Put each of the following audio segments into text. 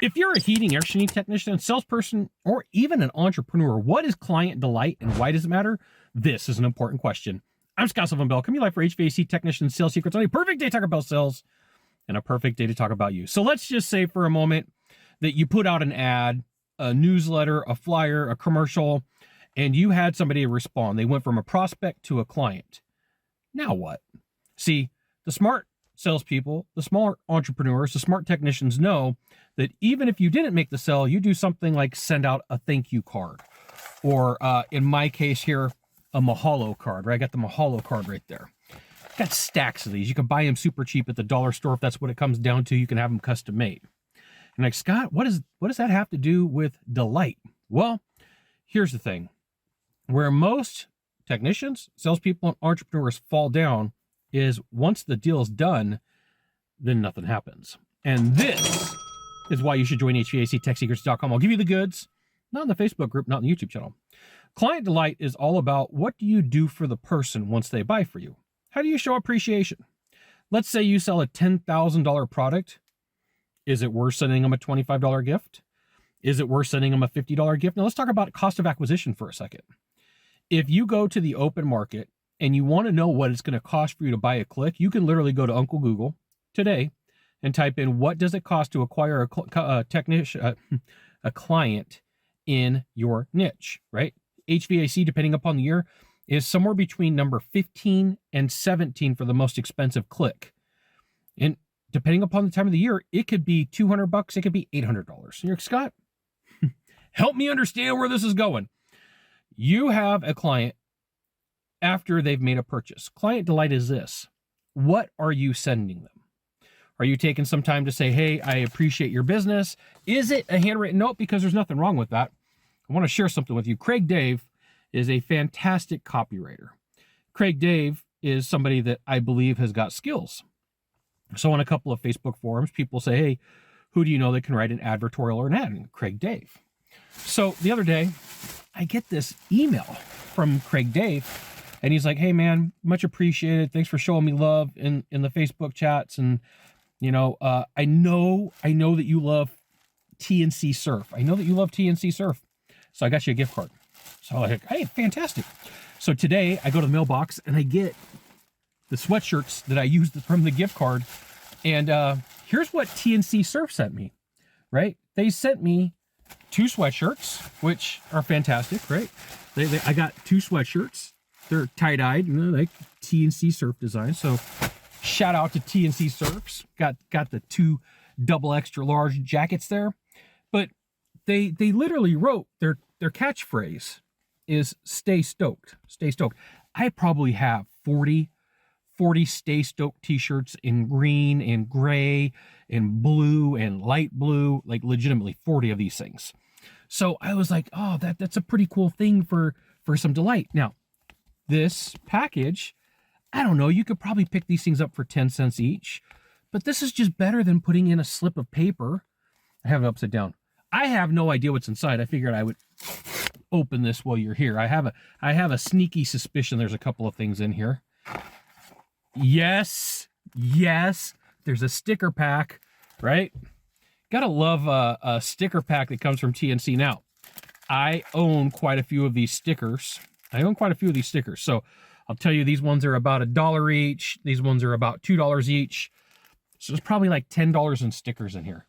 If you're a heating air conditioning technician, salesperson, or even an entrepreneur, what is client delight and why does it matter? This is an important question. I'm Scott Sullivan Bell, coming live for HVAC Technician Sales Secrets on a perfect day to talk about sales and a perfect day to talk about you. So let's just say for a moment that you put out an ad, a newsletter, a flyer, a commercial, and you had somebody respond. They went from a prospect to a client. Now what? See, the smart salespeople, the smart entrepreneurs, the smart technicians know that even if you didn't make the sale, you do something like send out a thank you card. Or in my case here, a mahalo card, right? I got the mahalo card right there. Got stacks of these. You can buy them super cheap at the dollar store if that's what it comes down to. You can have them custom made. And like, Scott, what does that have to do with delight? Well, here's the thing. Where most technicians, salespeople, and entrepreneurs fall down is once the deal is done, then nothing happens. And this is why you should join HVACTechSecrets.com. I'll give you the goods, not in the Facebook group, not in the YouTube channel. Client delight is all about what do you do for the person once they buy for you? How do you show appreciation? Let's say you sell a $10,000 product. Is it worth sending them a $25 gift? Is it worth sending them a $50 gift? Now let's talk about cost of acquisition for a second. If you go to the open market and you want to know what it's going to cost for you to buy a click, you can literally go to Uncle Google today and type in what does it cost to acquire a client in your niche, right? HVAC, depending upon the year, is somewhere between number 15 and 17 for the most expensive click. And depending upon the time of the year, it could be $200, it could be $800. And you're like, Scott, help me understand where this is going. You have a client after they've made a purchase. Client delight is this. What are you sending them? Are you taking some time to say, hey, I appreciate your business? Is it a handwritten note? Because there's nothing wrong with that. I want to share something with you. Craig Dave is a fantastic copywriter. Craig Dave is somebody that I believe has got skills. So on a couple of Facebook forums, people say, hey, who do you know that can write an advertorial or an ad? And Craig Dave. So the other day, I get this email from Craig Dave, and he's like, hey, man, much appreciated. Thanks for showing me love in the Facebook chats. And, you know, I know that you love TNC Surf. I know that you love TNC Surf. So I got you a gift card. So I'm like, hey, fantastic. So today I go to the mailbox and I get the sweatshirts that I used from the gift card. And here's what TNC Surf sent me, right? They sent me 2 sweatshirts, which are fantastic, right? I got 2 sweatshirts. They're tie-dyed, you know, like TNC Surf design. So shout out to TNC Surfs. Got the 2 double extra large jackets there. But they literally wrote their catchphrase is stay stoked. Stay stoked. I probably have 40 Stay Stoked t-shirts in green and gray and blue and light blue, like legitimately 40 of these things. So I was like, oh, that's a pretty cool thing for some delight. Now, this package, I don't know, you could probably pick these things up for 10 cents each, but this is just better than putting in a slip of paper. I have it upside down. I have no idea what's inside. I figured I would open this while you're here. I have a sneaky suspicion there's a couple of things in here. Yes, there's a sticker pack, right? Gotta love a sticker pack that comes from TNC. Now, I own quite a few of these stickers. So I'll tell you, these ones are about $1 each. These ones are about $2 each. So there's probably like $10 in stickers in here.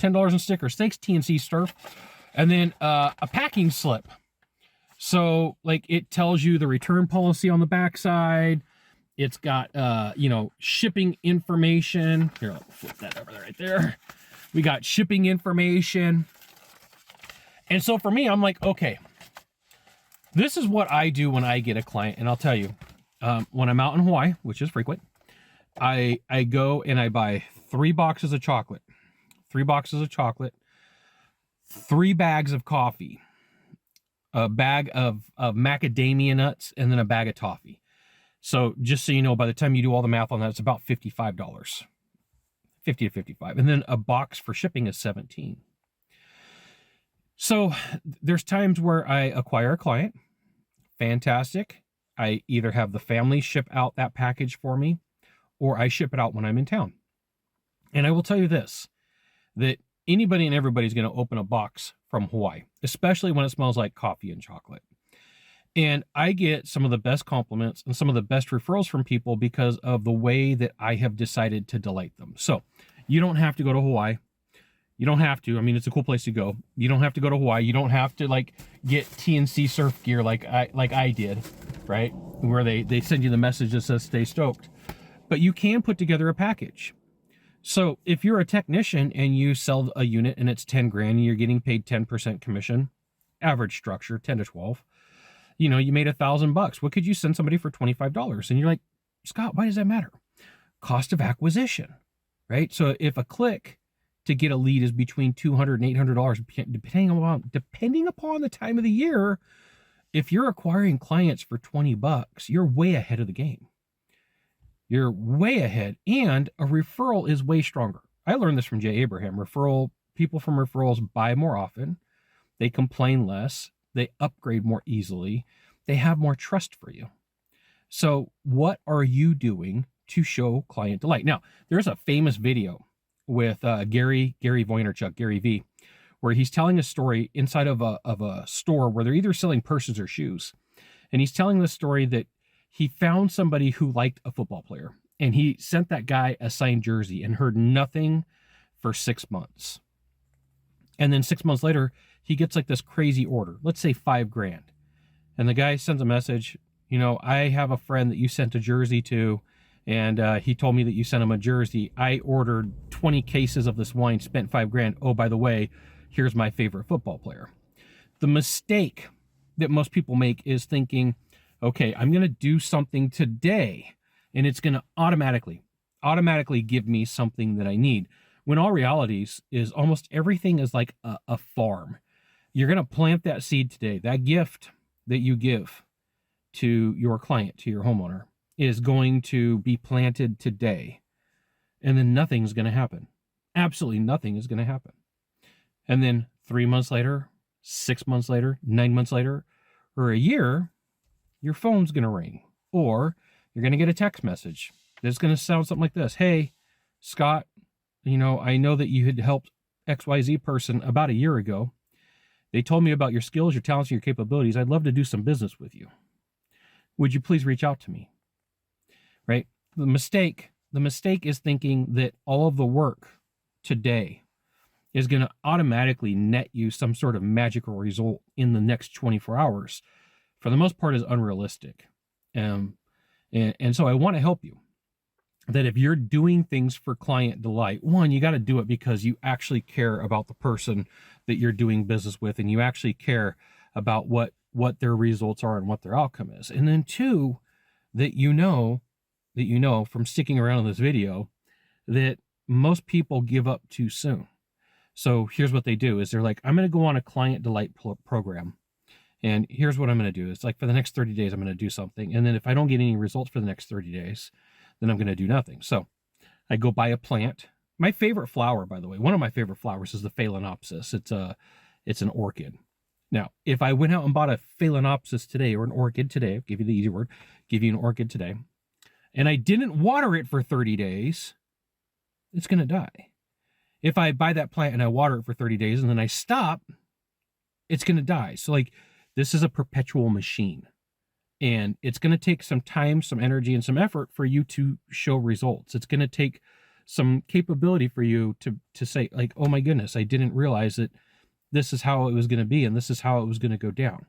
$10 in stickers. Thanks, TNC Surf. And then a packing slip. So like it tells you the return policy on the backside. It's got, shipping information. Here, I'll flip that over there right there. We got shipping information. And so for me, I'm like, okay, this is what I do when I get a client. And I'll tell you, when I'm out in Hawaii, which is frequent, I go and I buy 3 boxes of chocolate, 3 bags of coffee, a bag of macadamia nuts, and then a bag of toffee. So just so you know, by the time you do all the math on that, it's about $55, 50 to 55. And then a box for shipping is $17. So there's times where I acquire a client. Fantastic. I either have the family ship out that package for me, or I ship it out when I'm in town. And I will tell you this, that anybody and everybody's going to open a box from Hawaii, especially when it smells like coffee and chocolate. And I get some of the best compliments and some of the best referrals from people because of the way that I have decided to delight them. So you don't have to go to Hawaii. You don't have to. I mean, it's a cool place to go. You don't have to go to Hawaii. You don't have to like get TNC surf gear like I did, right? Where they send you the message that says stay stoked. But you can put together a package. So if you're a technician and you sell a unit and it's 10 grand and you're getting paid 10% commission, average structure, 10 to 12, you know, you made $1,000. What could you send somebody for $25? And you're like, Scott, why does that matter? Cost of acquisition, right? So if a click to get a lead is between $200 and $800, depending upon the time of the year, if you're acquiring clients for $20, you're way ahead of the game. You're way ahead, and a referral is way stronger. I learned this from Jay Abraham. People from referrals buy more often, they complain less, they upgrade more easily, they have more trust for you. So what are you doing to show client delight? Now, there's a famous video with Gary Vaynerchuk, Gary V, where he's telling a story inside of a store where they're either selling purses or shoes. And he's telling the story that he found somebody who liked a football player, and he sent that guy a signed jersey and heard nothing for 6 months. And then 6 months later, he gets like this crazy order, let's say $5,000. And the guy sends a message, you know, I have a friend that you sent a jersey to, and he told me that you sent him a jersey. I ordered 20 cases of this wine, spent $5,000. Oh, by the way, here's my favorite football player. The mistake that most people make is thinking, okay, I'm going to do something today, and it's going to automatically give me something that I need. When all realities is almost everything is like a farm. You're going to plant that seed today. That gift that you give to your client, to your homeowner, is going to be planted today, and then nothing's going to happen. Absolutely nothing is going to happen. And then 3 months later, 6 months later, 9 months later, or a year, your phone's going to ring, or you're going to get a text message that's going to sound something like this. Hey, Scott, you know, I know that you had helped XYZ person about a year ago. They told me about your skills, your talents, and your capabilities. I'd love to do some business with you. Would you please reach out to me? Right? The mistake is thinking that all of the work today is going to automatically net you some sort of magical result in the next 24 hours. For the most part, is unrealistic. And so I want to help you that if you're doing things for client delight, one, you got to do it because you actually care about the person that you're doing business with, and you actually care about what their results are and what their outcome is. And then two, that you know from sticking around in this video that most people give up too soon. So here's what they do is they're like, I'm going to go on a client delight program. And here's what I'm going to do. It's like for the next 30 days, I'm going to do something. And then if I don't get any results for the next 30 days, then I'm going to do nothing. So I go buy a plant. My favorite flower, by the way, one of my favorite flowers is the Phalaenopsis. It's an orchid. Now, if I went out and bought a Phalaenopsis today or an orchid today, I'll give you the easy word, give you an orchid today, and I didn't water it for 30 days, it's going to die. If I buy that plant and I water it for 30 days and then I stop, it's going to die. So like, this is a perpetual machine, and it's going to take some time, some energy, and some effort for you to show results. It's going to take some capability for you to say like, oh my goodness, I didn't realize that this is how it was going to be, and this is how it was going to go down.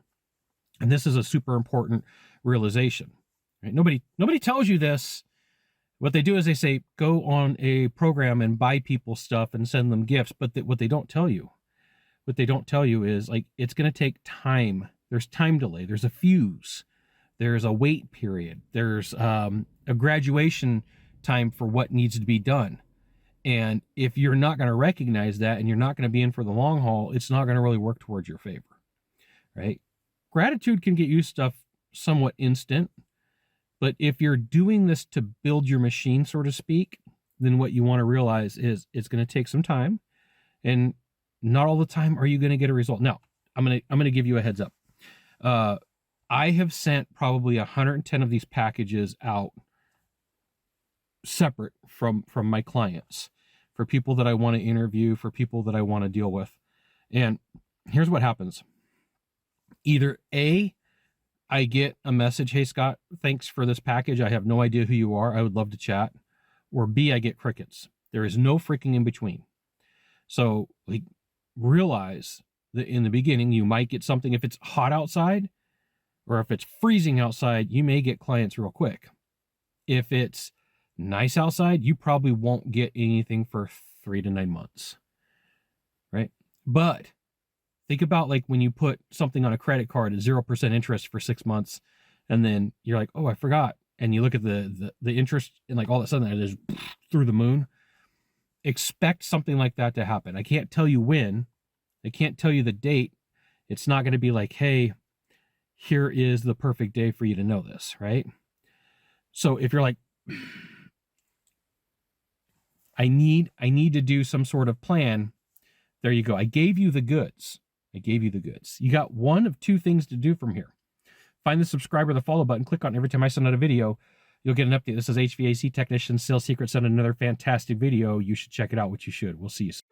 And this is a super important realization. Right? Nobody tells you this. What they do is they say, go on a program and buy people stuff and send them gifts. But what they don't tell you is like, it's going to take time. There's time delay. There's a fuse. There's a wait period. There's a graduation time for what needs to be done. And if you're not going to recognize that and you're not going to be in for the long haul, it's not going to really work towards your favor, right? Gratitude can get you stuff somewhat instant, but if you're doing this to build your machine, so to speak, then what you want to realize is it's going to take some time, and not all the time are you going to get a result. Now, I'm going to give you a heads up. I have sent probably 110 of these packages out separate from my clients for people that I want to interview, for people that I want to deal with. And here's what happens. Either A, I get a message, hey, Scott, thanks for this package. I have no idea who you are. I would love to chat. Or B, I get crickets. There is no freaking in between. So like, realize that in the beginning, you might get something if it's hot outside, or if it's freezing outside, you may get clients real quick. If it's nice outside, you probably won't get anything for 3 to 9 months, right? But think about like when you put something on a credit card at 0% interest for 6 months, and then you're like, oh, I forgot. And you look at the interest, and like all of a sudden it is through the moon. Expect something like that to happen. I can't tell you when. I can't tell you the date. It's not going to be like, hey, here is the perfect day for you to know this, right? So if you're like, I need to do some sort of plan, there you go. I gave you the goods. You got one of 2 things to do from here. Find the subscribe or the follow button, click on it every time I send out a video. You'll get an update. This is HVAC Technician Sales Secrets, and another fantastic video. You should check it out, which you should. We'll see you soon.